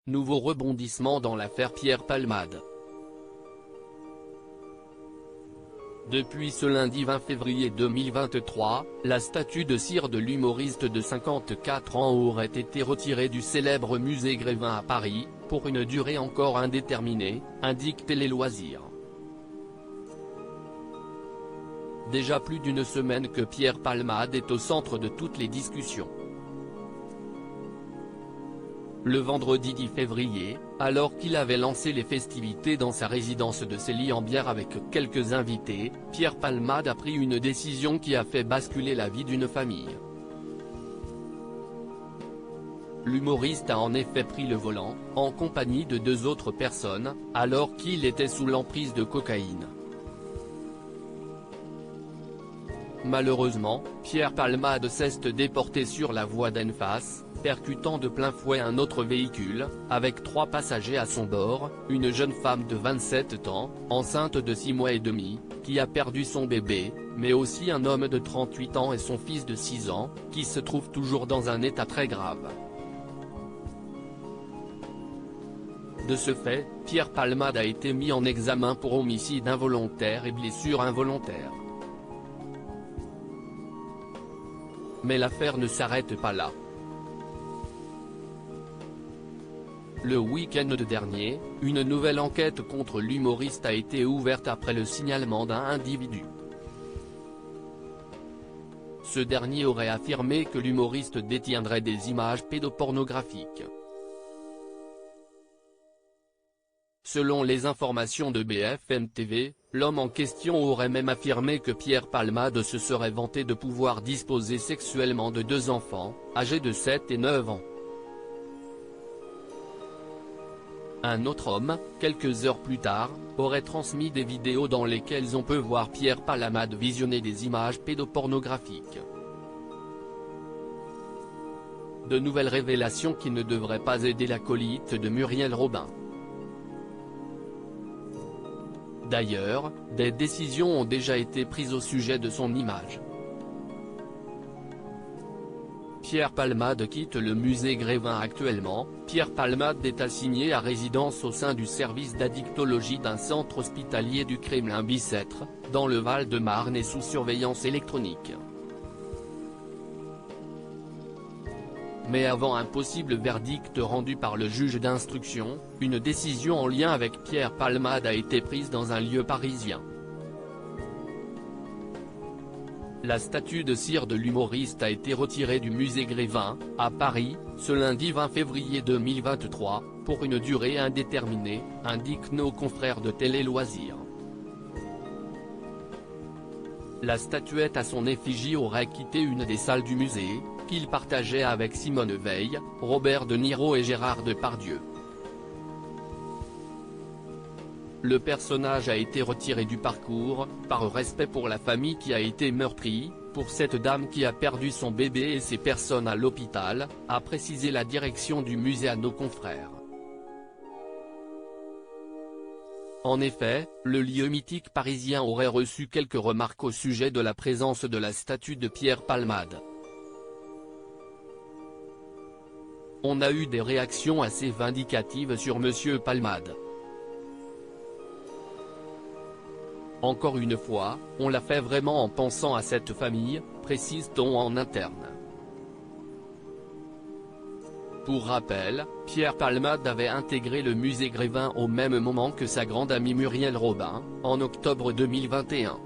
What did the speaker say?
Nouveau rebondissement dans l'affaire Pierre Palmade. Depuis ce lundi 20 février 2023, la statue de cire de l'humoriste de 54 ans aurait été retirée du célèbre musée Grévin à Paris, pour une durée encore indéterminée, indique Télé Loisirs. Déjà plus d'une semaine que Pierre Palmade est au centre de toutes les discussions. Le vendredi 10 février, alors qu'il avait lancé les festivités dans sa résidence de Célie-en-Bière avec quelques invités, Pierre Palmade a pris une décision qui a fait basculer la vie d'une famille. L'humoriste a en effet pris le volant, en compagnie de deux autres personnes, alors qu'il était sous l'emprise de cocaïne. Malheureusement, Pierre Palmade s'est déporté sur la voie d'en face, percutant de plein fouet un autre véhicule, avec 3 passagers à son bord, une jeune femme de 27 ans, enceinte de 6 mois et demi, qui a perdu son bébé, mais aussi un homme de 38 ans et son fils de 6 ans, qui se trouve toujours dans un état très grave. De ce fait, Pierre Palmade a été mis en examen pour homicide involontaire et blessure involontaire. Mais l'affaire ne s'arrête pas là. Le week-end dernier, une nouvelle enquête contre l'humoriste a été ouverte après le signalement d'un individu. Ce dernier aurait affirmé que l'humoriste détiendrait des images pédopornographiques. Selon les informations de BFM TV, l'homme en question aurait même affirmé que Pierre Palmade se serait vanté de pouvoir disposer sexuellement de 2 enfants, âgés de 7 et 9 ans. Un autre homme, quelques heures plus tard, aurait transmis des vidéos dans lesquelles on peut voir Pierre Palmade visionner des images pédopornographiques. De nouvelles révélations qui ne devraient pas aider l'acolyte de Muriel Robin. D'ailleurs, des décisions ont déjà été prises au sujet de son image. Pierre Palmade quitte le musée Grévin actuellement. Pierre Palmade est assigné à résidence au sein du service d'addictologie d'un centre hospitalier du Kremlin-Bicêtre, dans le Val-de-Marne et sous surveillance électronique. Mais avant un possible verdict rendu par le juge d'instruction, une décision en lien avec Pierre Palmade a été prise dans un lieu parisien. La statue de cire de l'humoriste a été retirée du musée Grévin, à Paris, ce lundi 20 février 2023, pour une durée indéterminée, indiquent nos confrères de Télé Loisirs. La statuette à son effigie aurait quitté une des salles du musée, qu'il partageait avec Simone Veil, Robert De Niro et Gérard Depardieu. Le personnage a été retiré du parcours, par respect pour la famille qui a été meurtrie, pour cette dame qui a perdu son bébé et ses personnes à l'hôpital, a précisé la direction du musée à nos confrères. En effet, le lieu mythique parisien aurait reçu quelques remarques au sujet de la présence de la statue de Pierre Palmade. On a eu des réactions assez vindicatives sur Monsieur Palmade. Encore une fois, on l'a fait vraiment en pensant à cette famille, précise-t-on en interne. Pour rappel, Pierre Palmade avait intégré le musée Grévin au même moment que sa grande amie Muriel Robin, en octobre 2021.